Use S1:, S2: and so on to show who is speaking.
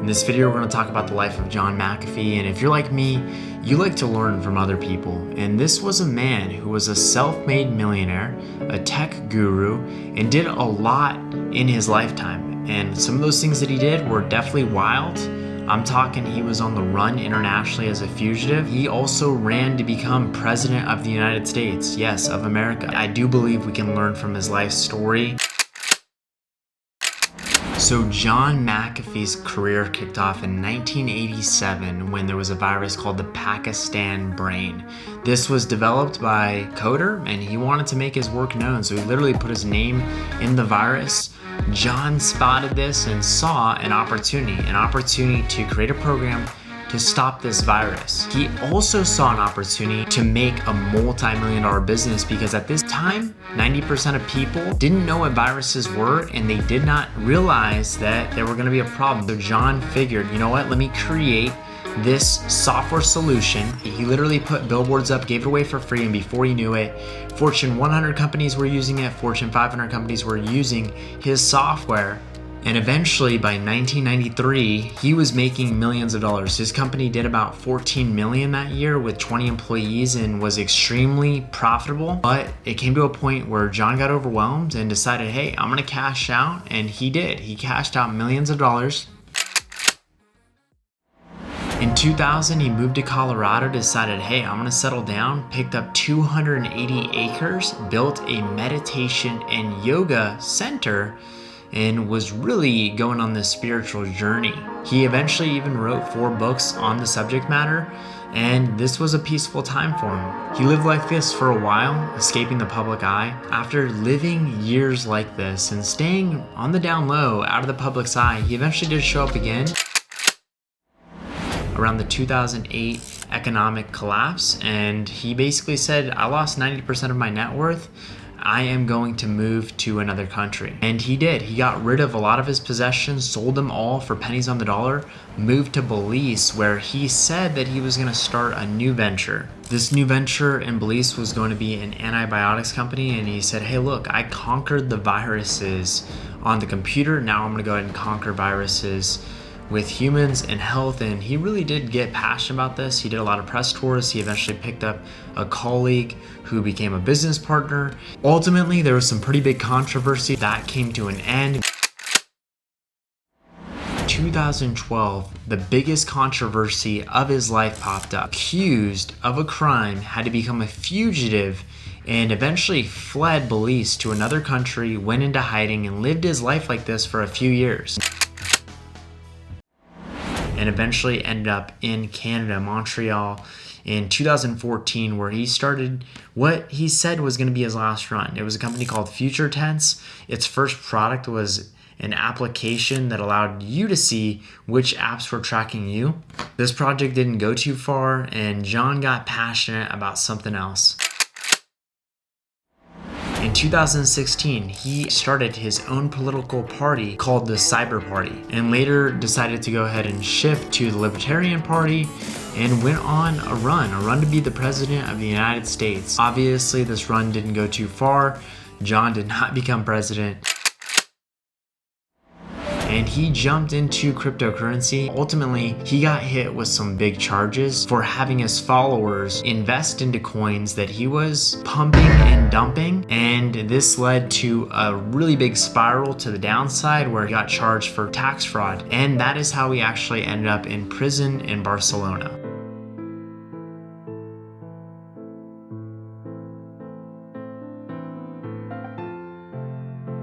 S1: In this video, we're going to talk about the life of John McAfee, and if you're like me, you like to learn from other people. And this was a man who was a self-made millionaire, a tech guru, and did a lot in his lifetime. And some of those things that he did were definitely wild. I'm talking he was on the run internationally as a fugitive. He also ran to become president of the United States, yes, of America. I do believe we can learn from his life story. So John McAfee's career kicked off in 1987 when there was a virus called the Pakistan brain. This was developed by a coder, and he wanted to make his work known, so he literally put his name in the virus. John spotted this and saw an opportunity to create a program to stop this virus. He also saw an opportunity to make a multi-million-dollar business because at this time, 90% of people didn't know what viruses were and they did not realize that there were gonna be a problem. So John figured, you know what, let me create this software solution. He literally put billboards up, gave it away for free, and before he knew it, Fortune 100 companies were using it, Fortune 500 companies were using his software. And eventually by 1993, he was making millions of dollars. His company did about 14 million that year with 20 employees and was extremely profitable. But it came to a point where John got overwhelmed and decided, hey, I'm gonna cash out. And he did. He cashed out millions of dollars. In 2000, he moved to Colorado, decided, hey, I'm gonna settle down, picked up 280 acres, built a meditation and yoga center, and was really going on this spiritual journey. He eventually even wrote 4 books on the subject matter, and this was a peaceful time for him. He lived like this for a while, escaping the public eye. After living years like this and staying on the down low, out of the public's eye, he eventually did show up again around the 2008 economic collapse, and he basically said, I lost 90% of my net worth. I am going to move to another country. And he did. He got rid of a lot of his possessions, sold them all for pennies on the dollar, moved to Belize, where he said that he was going to start a new venture. This new venture in Belize was going to be an antibiotics company, and he said, hey, look, I conquered the viruses on the computer. Now I'm going to go ahead and conquer viruses with humans and health. And he really did get passionate about this. He did a lot of press tours. He eventually picked up a colleague who became a business partner. Ultimately, there was some pretty big controversy that came to an end. 2012, the biggest controversy of his life popped up. Accused of a crime, had to become a fugitive, and eventually fled Belize to another country, went into hiding, and lived his life like this for a few years. And eventually ended up in Canada, Montreal, in 2014, where he started what he said was going to be his last run. It was a company called Future Tense. Its first product was an application that allowed you to see which apps were tracking you. This project didn't go too far, and John got passionate about something else. In 2016, he started his own political party called the Cyber Party, and later decided to go ahead and shift to the Libertarian Party and went on a run to be the president of the United States. Obviously, this run didn't go too far. John did not become president. And he jumped into cryptocurrency. Ultimately, he got hit with some big charges for having his followers invest into coins that he was pumping and dumping. And this led to a really big spiral to the downside where he got charged for tax fraud. And that is how he actually ended up in prison in Barcelona.